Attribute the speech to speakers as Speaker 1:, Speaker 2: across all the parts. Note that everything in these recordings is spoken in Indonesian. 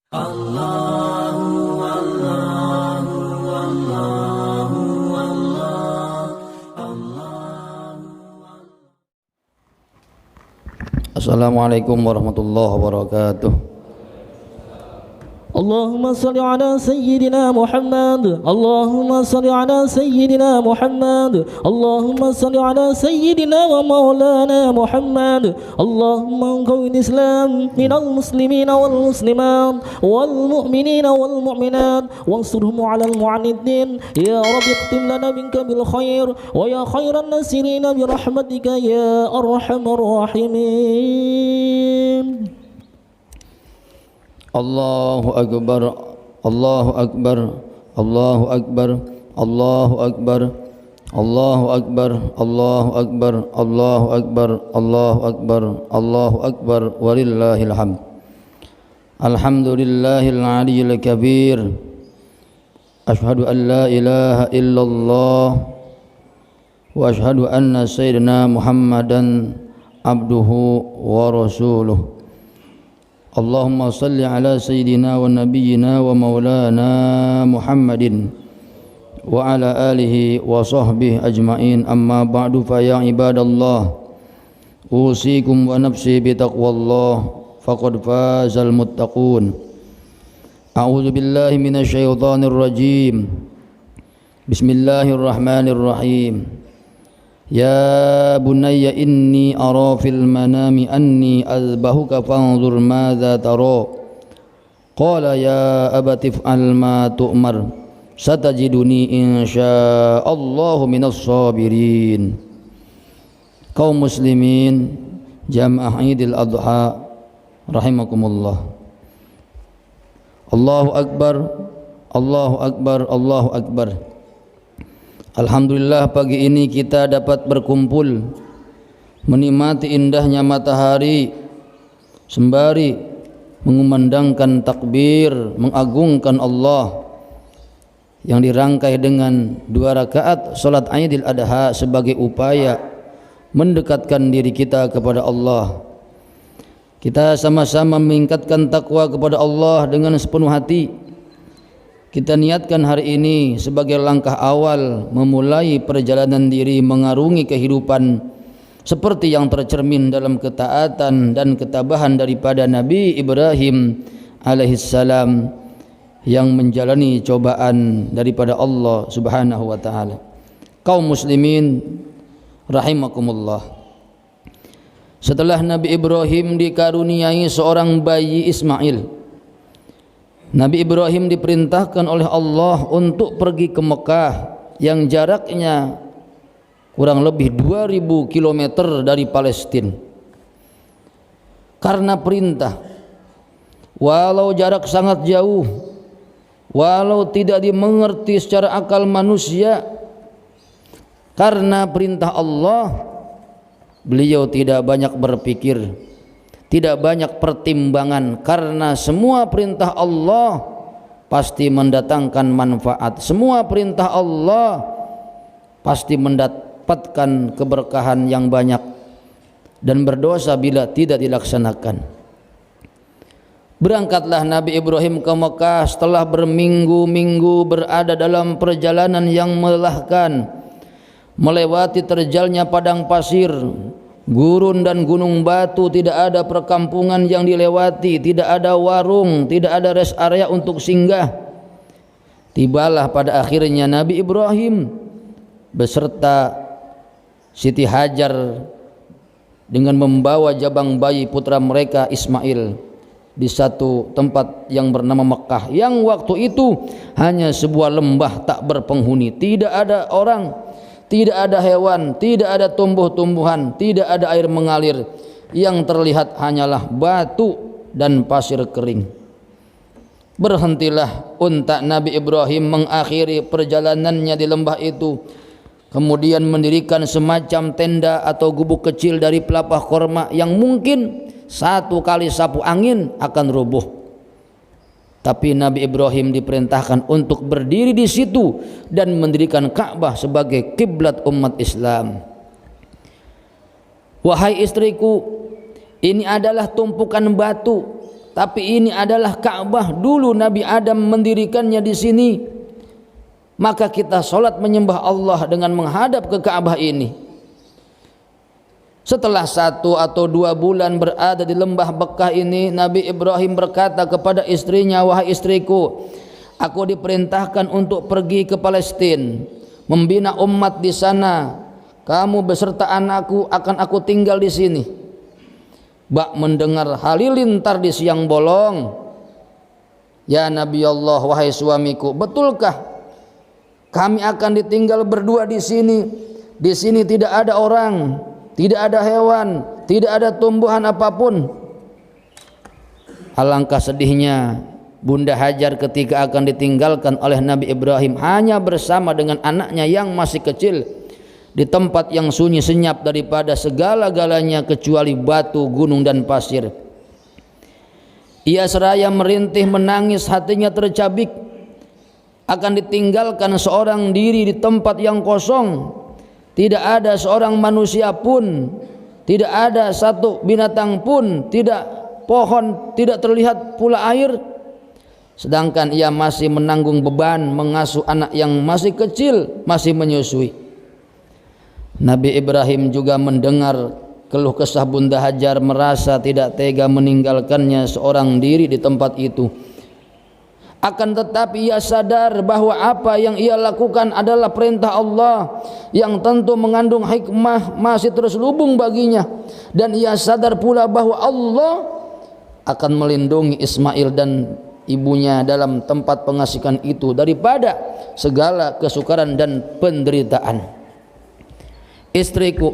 Speaker 1: Assalamualaikum warahmatullahi wabarakatuh.
Speaker 2: اللهم صل على سيدنا محمد اللهم صل على سيدنا محمد اللهم صل على سيدنا ومولانا محمد اللهم انقذ الإسلام من المسلمين والمسلمات والمؤمنين والمؤمنات وانصرهم على المعاندين يا رب اختم لنا منك بالخير ويا خير الناصرين برحمتك يا أرحم الراحمين.
Speaker 1: Allahu Akbar, Allahu Akbar, Allahu Akbar, Allahu Akbar, Allahu Akbar, Allahu Akbar, Allahu Akbar, Allahu Akbar, Allahu Akbar, walillahil hamd. Alhamdulillahil aliyyil kabir. Asyhadu an la ilaha illallah wa asyhadu anna sayyidina Muhammadan abduhu wa rasuluh. Allahumma salli ala sayyidina wa nabiyyina wa maulana Muhammadin wa ala alihi wa sahbihi ajma'in, amma ba'du, fa ya ibadallah usikum wa nafsi bi taqwallah faqad fazal muttaqun. A'udzu billahi minasy syaithanir rajim. Bismillahirrahmanirrahim. Ya bunayya inni ara fil manami anni azbahuka fanzur madza tara. Qala ya abati if'al ma tu'mar satajiduni insyaallahu minas sabirin. Kaum muslimin jamaah Idul Adha rahimakumullah. Allahu akbar, Allahu akbar, Allahu akbar. Alhamdulillah, pagi ini kita dapat berkumpul menikmati indahnya matahari sembari mengumandangkan takbir, mengagungkan Allah yang dirangkai dengan 2 rakaat salat Idul Adha sebagai upaya mendekatkan diri kita kepada Allah. Kita sama-sama meningkatkan takwa kepada Allah dengan sepenuh hati. Kita niatkan hari ini sebagai langkah awal memulai perjalanan diri mengarungi kehidupan seperti yang tercermin dalam ketaatan dan ketabahan daripada Nabi Ibrahim alaihissalam yang menjalani cobaan daripada Allah subhanahu wa ta'ala. Kaum muslimin rahimakumullah, setelah Nabi Ibrahim dikaruniai seorang bayi Ismail, Nabi Ibrahim diperintahkan oleh Allah untuk pergi ke Mekah yang jaraknya kurang lebih 2000 km dari Palestina. Karena perintah, walau jarak sangat jauh, walau tidak dimengerti secara akal manusia, karena perintah Allah, beliau tidak banyak berpikir, tidak banyak pertimbangan, karena semua perintah Allah pasti mendatangkan manfaat. Semua perintah Allah pasti mendapatkan keberkahan yang banyak dan berdosa bila tidak dilaksanakan. Berangkatlah Nabi Ibrahim ke Mekah setelah berminggu-minggu berada dalam perjalanan yang melelahkan, melewati terjalnya padang pasir, gurun dan gunung batu, tidak ada perkampungan yang dilewati, tidak ada warung, tidak ada rest area untuk singgah. Tibalah pada akhirnya Nabi Ibrahim beserta Siti Hajar dengan membawa jabang bayi putra mereka Ismail di satu tempat yang bernama Mekah, yang waktu itu hanya sebuah lembah tak berpenghuni, tidak ada orang, tidak ada hewan, tidak ada tumbuh-tumbuhan, tidak ada air mengalir. Yang terlihat hanyalah batu dan pasir kering. Berhentilah unta Nabi Ibrahim mengakhiri perjalanannya di lembah itu, kemudian mendirikan semacam tenda atau gubuk kecil dari pelepah korma yang mungkin satu kali sapu angin akan rubuh. Tapi Nabi Ibrahim diperintahkan untuk berdiri di situ dan mendirikan Ka'bah sebagai kiblat umat Islam. Wahai istriku, ini adalah tumpukan batu tapi ini adalah Ka'bah, dulu Nabi Adam mendirikannya di sini. Maka kita sholat menyembah Allah dengan menghadap ke Ka'bah ini. Setelah 1 atau 2 bulan berada di lembah Bekkah ini, Nabi Ibrahim berkata kepada istrinya, "Wahai istriku, aku diperintahkan untuk pergi ke Palestina, membina umat di sana. Kamu beserta anakku akan aku tinggal di sini." Bak mendengar halilintar di siang bolong, "Ya Nabi Allah, wahai suamiku, betulkah kami akan ditinggal berdua di sini? Di sini tidak ada orang, tidak ada hewan, tidak ada tumbuhan apapun." Alangkah sedihnya Bunda Hajar ketika akan ditinggalkan oleh Nabi Ibrahim hanya bersama dengan anaknya yang masih kecil di tempat yang sunyi senyap daripada segala-galanya kecuali batu, gunung dan pasir. Ia seraya merintih menangis, hatinya tercabik akan ditinggalkan seorang diri di tempat yang kosong. Tidak ada seorang manusia pun, tidak ada satu binatang pun, tidak pohon, tidak terlihat pula air. Sedangkan ia masih menanggung beban mengasuh anak yang masih kecil, masih menyusui. Nabi Ibrahim juga mendengar keluh kesah Bunda Hajar, merasa tidak tega meninggalkannya seorang diri di tempat itu. Akan tetapi ia sadar bahwa apa yang ia lakukan adalah perintah Allah yang tentu mengandung hikmah masih terselubung baginya, dan ia sadar pula bahwa Allah akan melindungi Ismail dan ibunya dalam tempat pengasihan itu daripada segala kesukaran dan penderitaan. Istriku,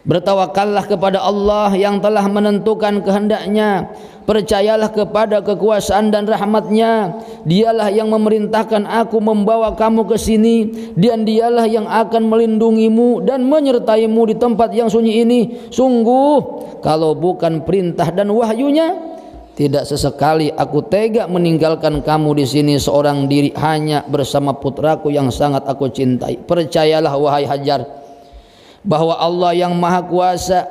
Speaker 1: bertawakallah kepada Allah yang telah menentukan kehendaknya. Percayalah kepada kekuasaan dan rahmatnya. Dialah yang memerintahkan aku membawa kamu ke sini, dan dialah yang akan melindungimu dan menyertaimu di tempat yang sunyi ini. Sungguh kalau bukan perintah dan wahyunya, tidak sesekali aku tega meninggalkan kamu di sini seorang diri hanya bersama putraku yang sangat aku cintai. Percayalah wahai Hajar, bahwa Allah yang Maha Kuasa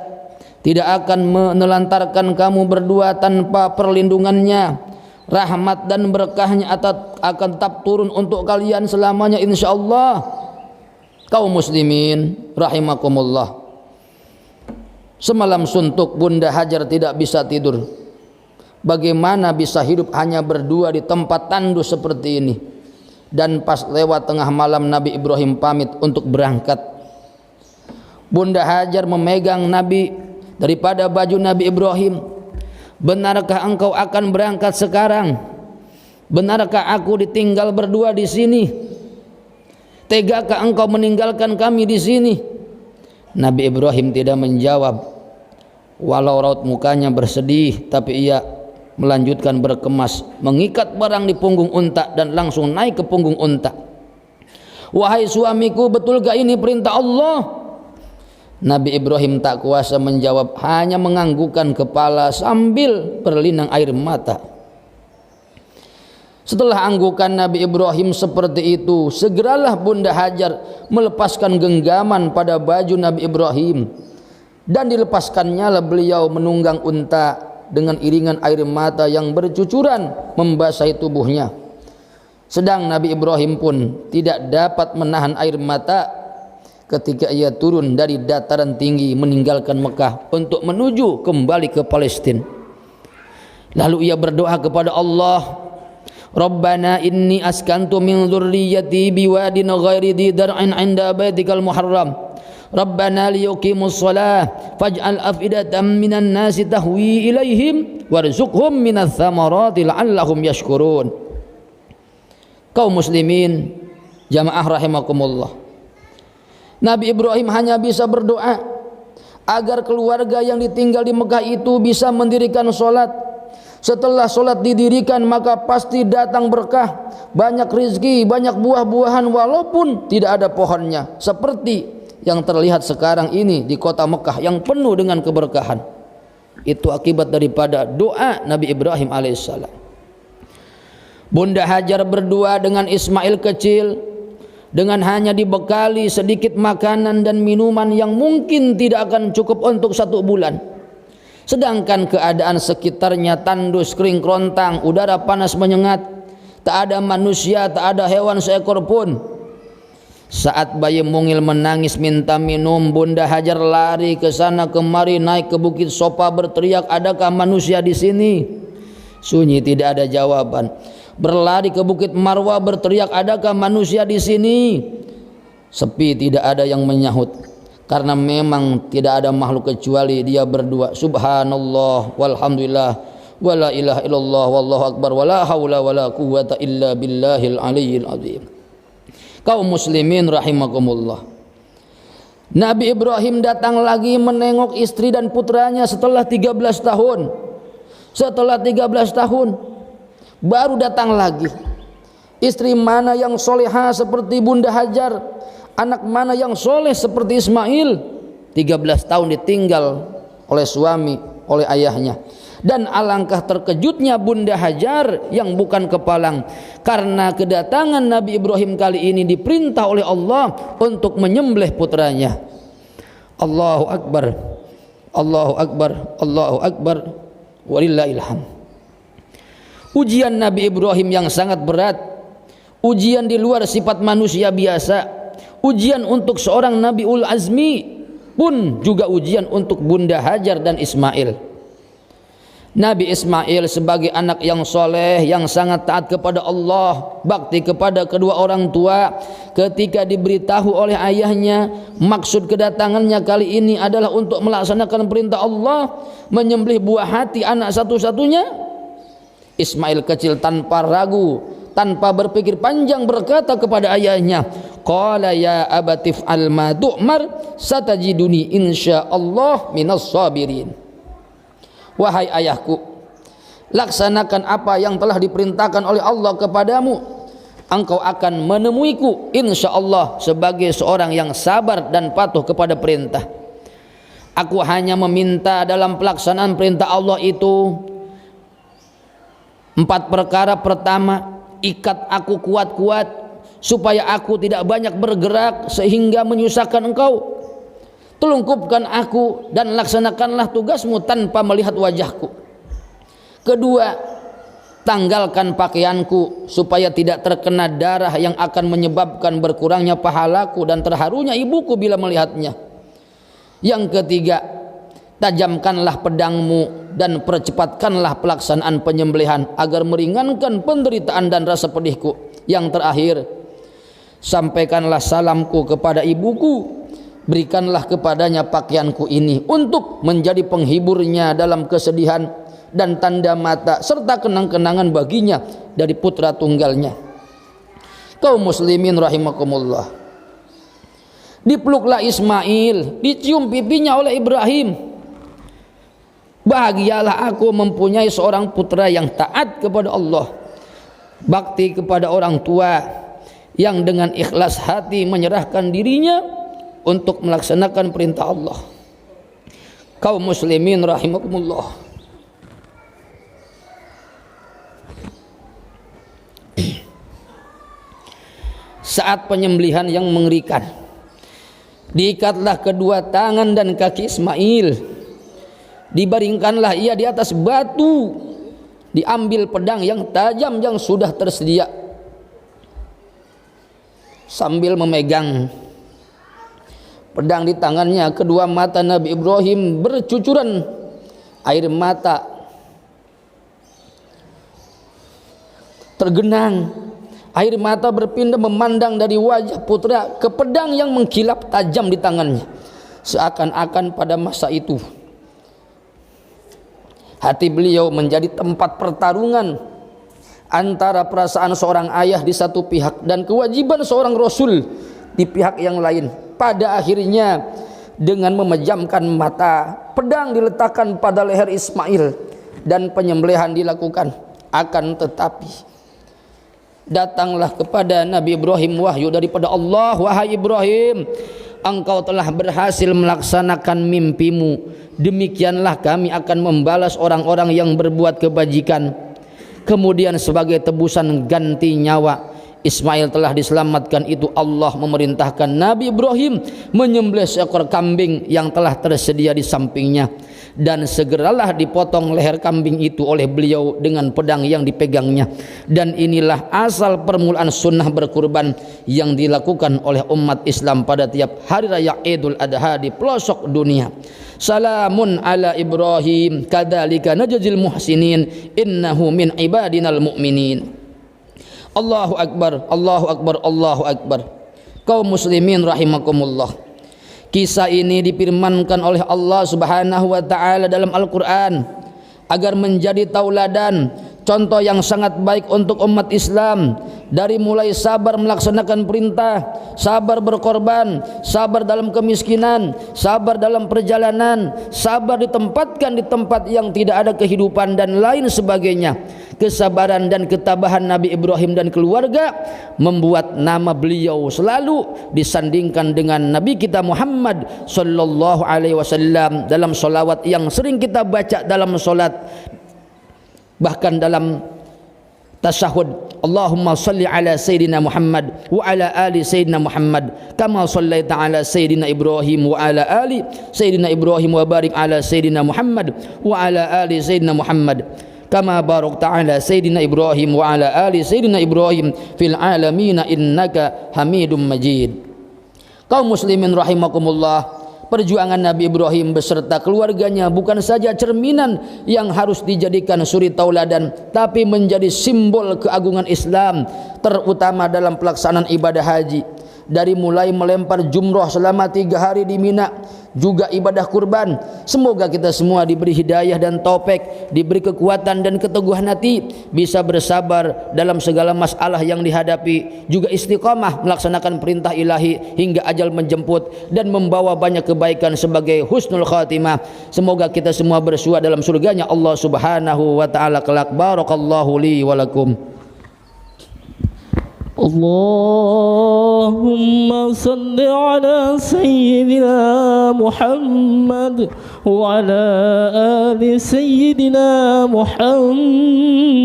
Speaker 1: tidak akan menelantarkan kamu berdua tanpa perlindungannya. Rahmat dan berkahnya akan tetap turun untuk kalian selamanya insyaallah. Kaum muslimin rahimakumullah, semalam suntuk Bunda Hajar tidak bisa tidur. Bagaimana bisa hidup hanya berdua di tempat tandus seperti ini? Dan pas lewat tengah malam Nabi Ibrahim pamit untuk berangkat. Bunda Hajar memegang Nabi daripada baju Nabi Ibrahim. "Benarkah engkau akan berangkat sekarang? Benarkah aku ditinggal berdua di sini? Tegakah engkau meninggalkan kami di sini?" Nabi Ibrahim tidak menjawab. Walau raut mukanya bersedih, tapi ia melanjutkan berkemas, mengikat barang di punggung unta dan langsung naik ke punggung unta. "Wahai suamiku, betulkah ini perintah Allah?" Nabi Ibrahim tak kuasa menjawab, hanya menganggukkan kepala sambil berlinang air mata. Setelah anggukan Nabi Ibrahim seperti itu, segeralah Bunda Hajar melepaskan genggaman pada baju Nabi Ibrahim, dan dilepaskannya beliau menunggang unta dengan iringan air mata yang bercucuran membasahi tubuhnya. Sedang Nabi Ibrahim pun tidak dapat menahan air mata ketika ia turun dari dataran tinggi meninggalkan Mekah untuk menuju kembali ke Palestina. Lalu ia berdoa kepada Allah, "Rabbana inni askantu min dzurriyyati biwadin ghairi dzi dar'in 'inda baitikal muharram. Rabbana liyuqimus shalah faj'al afidatan minan nasi tahwi ilaihim warzuqhum minats tsamarati la'allahum yashkurun." Kaum muslimin jamaah rahimakumullah, Nabi Ibrahim hanya bisa berdoa agar keluarga yang ditinggal di Mekah itu bisa mendirikan sholat. Setelah sholat didirikan, maka pasti datang berkah, banyak rizki, banyak buah-buahan walaupun tidak ada pohonnya, seperti yang terlihat sekarang ini di kota Mekah yang penuh dengan keberkahan. Itu akibat daripada doa Nabi Ibrahim alaihissalam. Bunda Hajar berdua dengan Ismail kecil, dengan hanya dibekali sedikit makanan dan minuman yang mungkin tidak akan cukup untuk 1 bulan. Sedangkan keadaan sekitarnya tandus, kering kerontang, udara panas menyengat, tak ada manusia, tak ada hewan seekor pun. Saat bayi mungil menangis minta minum, Bunda Hajar lari ke sana kemari, naik ke bukit Sofa berteriak, adakah manusia di sini? Sunyi, tidak ada jawaban. Berlari ke bukit Marwah berteriak, adakah manusia di sini? Sepi, tidak ada yang menyahut. Karena memang tidak ada makhluk kecuali dia berdua. Subhanallah walhamdulillah wala ilaha illallah wallahu akbar wala haula wala quwwata illa billahil aliyyil azim. Kaum muslimin rahimakumullah. Nabi Ibrahim datang lagi menengok istri dan putranya setelah 13 tahun. Setelah 13 tahun baru datang lagi. Istri mana yang solehah seperti Bunda Hajar, anak mana yang soleh seperti Ismail. 13 tahun ditinggal oleh suami, oleh ayahnya. Dan alangkah terkejutnya Bunda Hajar yang bukan kepalang, karena kedatangan Nabi Ibrahim kali ini diperintah oleh Allah untuk menyembelih putranya. Allahu Akbar, Allahu Akbar, Allahu Akbar, walillahil hamd. Ujian Nabi Ibrahim yang sangat berat, ujian di luar sifat manusia biasa, ujian untuk seorang Nabiul Azmi, pun juga ujian untuk Bunda Hajar dan Ismail. Nabi Ismail sebagai anak yang soleh, yang sangat taat kepada Allah, bakti kepada kedua orang tua, ketika diberitahu oleh ayahnya maksud kedatangannya kali ini adalah untuk melaksanakan perintah Allah, menyembelih buah hati anak satu-satunya, Ismail kecil tanpa ragu, tanpa berpikir panjang berkata kepada ayahnya, qala ya abatif al ma tu'mar satajiduni insyaallah minas sabirin. Wahai ayahku, laksanakan apa yang telah diperintahkan oleh Allah kepadamu, engkau akan menemuiku insyaallah sebagai seorang yang sabar dan patuh kepada perintah. Aku hanya meminta dalam pelaksanaan perintah Allah itu 4 perkara. Pertama, ikat aku kuat-kuat supaya aku tidak banyak bergerak sehingga menyusahkan engkau. Telungkupkan aku dan laksanakanlah tugasmu tanpa melihat wajahku. Kedua, tanggalkan pakaianku supaya tidak terkena darah yang akan menyebabkan berkurangnya pahalaku dan terharunya ibuku bila melihatnya. Yang ketiga, tajamkanlah pedangmu dan percepatkanlah pelaksanaan penyembelihan agar meringankan penderitaan dan rasa pedihku. Yang terakhir, sampaikanlah salamku kepada ibuku, berikanlah kepadanya pakaianku ini untuk menjadi penghiburnya dalam kesedihan dan tanda mata serta kenang-kenangan baginya dari putra tunggalnya. Kaum muslimin rahimakumullah. Dipeluklah Ismail, dicium pipinya oleh Ibrahim. Bahagialah aku mempunyai seorang putra yang taat kepada Allah, bakti kepada orang tua, yang dengan ikhlas hati menyerahkan dirinya untuk melaksanakan perintah Allah. Kaum muslimin rahimakumullah. Saat penyembelihan yang mengerikan, diikatlah kedua tangan dan kaki Ismail, dibaringkanlah ia di atas batu, diambil pedang yang tajam yang sudah tersedia. Sambil memegang pedang di tangannya, kedua mata Nabi Ibrahim bercucuran air mata, tergenang air mata berpindah memandang dari wajah putra ke pedang yang mengkilap tajam di tangannya. Seakan-akan pada masa itu hati beliau menjadi tempat pertarungan antara perasaan seorang ayah di satu pihak dan kewajiban seorang rasul di pihak yang lain. Pada akhirnya dengan memejamkan mata, pedang diletakkan pada leher Ismail dan penyembelihan dilakukan. Akan tetapi datanglah kepada Nabi Ibrahim wahyu daripada Allah, wahai Ibrahim, engkau telah berhasil melaksanakan mimpimu, demikianlah kami akan membalas orang-orang yang berbuat kebajikan. Kemudian sebagai tebusan ganti nyawa, Ismail telah diselamatkan itu Allah memerintahkan Nabi Ibrahim menyembelih seekor kambing yang telah tersedia di sampingnya, dan segeralah dipotong leher kambing itu oleh beliau dengan pedang yang dipegangnya. Dan inilah asal permulaan sunnah berkurban yang dilakukan oleh umat Islam pada tiap hari raya Idul Adha di pelosok dunia. Salamun ala Ibrahim kadzalika najzil muhsinin innahu min ibadinal mu'minin. Allahu akbar, Allahu akbar, Allahu akbar. Kaum muslimin rahimakumullah. Kisah ini difirmankan oleh Allah Subhanahu wa taala dalam Al-Qur'an agar menjadi tauladan, contoh yang sangat baik untuk umat Islam, dari mulai sabar melaksanakan perintah, sabar berkorban, sabar dalam kemiskinan, sabar dalam perjalanan, sabar ditempatkan di tempat yang tidak ada kehidupan dan lain sebagainya. Kesabaran dan ketabahan Nabi Ibrahim dan keluarga membuat nama beliau selalu disandingkan dengan Nabi kita Muhammad sallallahu alaihi wasallam dalam solawat yang sering kita baca dalam solat, bahkan dalam tasyahud. Allahumma salli ala Sayyidina Muhammad wa ala ali Sayyidina Muhammad kama sallaita ala Sayyidina Ibrahim wa ala ali Sayyidina Ibrahim wa barik ala Sayyidina Muhammad wa ala ali Sayyidina Muhammad kama barakta ala Sayyidina Ibrahim wa ala ali Sayyidina Ibrahim fil alamin innaka Hamidum Majid. Kaum muslimin rahimakumullah, perjuangan Nabi Ibrahim beserta keluarganya bukan saja cerminan yang harus dijadikan suri tauladan, tapi menjadi simbol keagungan Islam, terutama dalam pelaksanaan ibadah haji. Dari mulai melempar jumroh selama 3 hari di Mina, juga ibadah kurban. Semoga kita semua diberi hidayah dan taufik, diberi kekuatan dan keteguhan hati, bisa bersabar dalam segala masalah yang dihadapi, juga istiqamah melaksanakan perintah ilahi hingga ajal menjemput, dan membawa banyak kebaikan sebagai husnul khatimah. Semoga kita semua bersua dalam surganya Allah Subhanahu wa taala kelak. Barakallahu li wa lakum.
Speaker 2: Allahumma salli ala Sayyidina Muhammad wa ala ali Sayyidina Muhammad.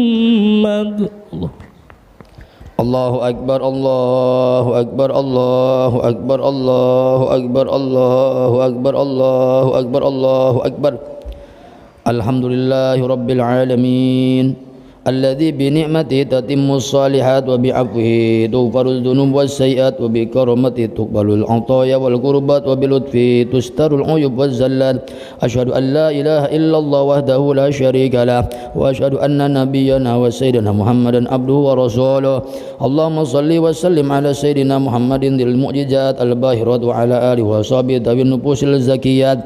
Speaker 1: Allahu akbar, Allahu akbar, Allahu akbar, Allahu akbar, Allahu akbar, Allahu akbar, Allahu akbar. Alhamdulillahi rabbil alamin. الذي بنعمته تتم الصالحات وبعفوه تغفر الذنوب والسيئات وبكرمته تقبل العطايا والقربات وبلطفه تستر العيوب والزلات. أشهد أن لا إله إلا الله وحده لا شريك له وأشهد أن نبينا وسيدنا محمدا عبده ورسوله. اللهم صل وسلم على سيدنا محمد ذي المعجزات الباهرات وعلى آله وصحبه ذوي النفوس الزكيات.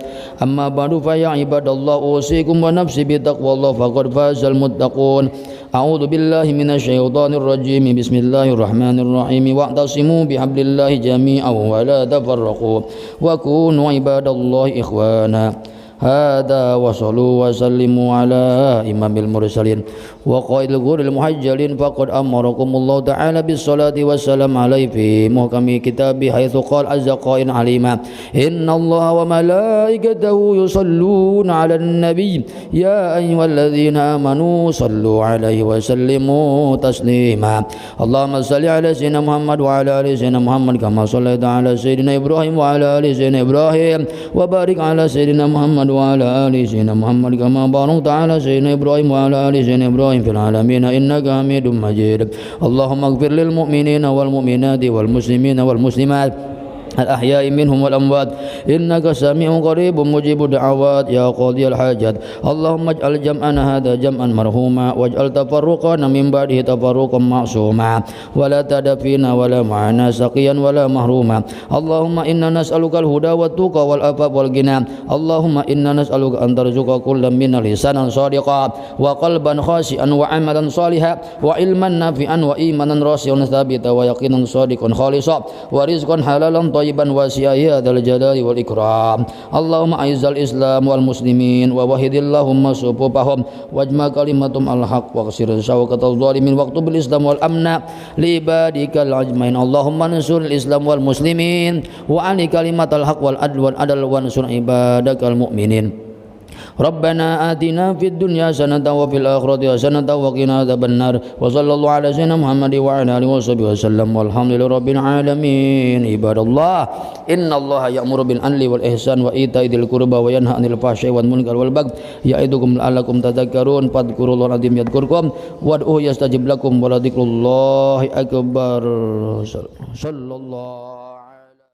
Speaker 1: أما بعد فيا عباد الله أوصيكم ونفسي بتقوى الله فقد فاز المتقون. أعوذ بالله من الشيطان الرجيم. بسم الله الرحمن الرحيم. واعتصموا بحبل الله جميعا ولا تفرقوا وكونوا عباد الله إخوانا. هذا وصلوا وسلموا على إمام المرسلين وقائد الغر المحجلين فقد أمركم الله تعالى بالصلاة والسلام عليه في محكم كتابه حيث قال عز قائل عليما إن الله وملائكته يصلون على النبي يا أيها الذين آمنوا صلوا عليه وسلموا تسليما. اللهم صل على سيدنا محمد وعلى آل سيدنا محمد كما صليت على سيدنا إبراهيم وعلى آل سيدنا إبراهيم وبارك على سيدنا محمد وعلى آل سيدنا محمد كما باركت على سيدنا إبراهيم وعلى آل سيدنا إبراهيم في العالمين إنك حميد مجيد. اللهم اغفر للمؤمنين والمؤمنات والمسلمين والمسلمات الأحياء منهم والأموات إنك سميع قريب مجيب الدعوات يا قاضي الحاجات. اللهم اجعل جمعنا هذا جمعا مرحوما واجعل تفرقنا من بعده تفرقا معصوما ولا تدع فينا ولا معنا سقيا ولا محروما. اللهم إنا نسألك الهدى والتقى والعفاف والغنى. اللهم إنا نسألك أن ترزق كل منا لسانا صادقا وقلبا خاشعا وعملا صالحا وعلما نافعا وإيمانا راسخا ثابتا ويقينا صادقا خالصا ورزقا حلالا طيبا واسعا يا ذا الجلال والإكرام. اللهم أعز الإسلام والمسلمين ووحد اللهم صفوفهم واجمع كلمتهم على الحق واكسر شوكة الظالمين واكتب الإسلام والأمن لعبادك الأجمعين. اللهم انصر الإسلام والمسلمين وعلي كلمة الحق والعدل وانصر عبادك المؤمنين. Rabbana atina fid dunya hasanatan wa fil akhirati hasanatan wa qina adzabannar. Wa sallallahu ala sayyidina Muhammad wa ala alihi wasallam. Walhamdulillahi rabbil alamin. Ibadallah, innallaha ya'muru bil adli wal ihsan wa ita'i dzil qurba wa yanha 'anil fahsya'i wal munkar wal baghi ya'idukum la'allakum tadhakkarun. Fadhkurullaha azim yadhkurkum wad'uhu yastajib lakum wa la dzikrullahi akbar. Sallallahu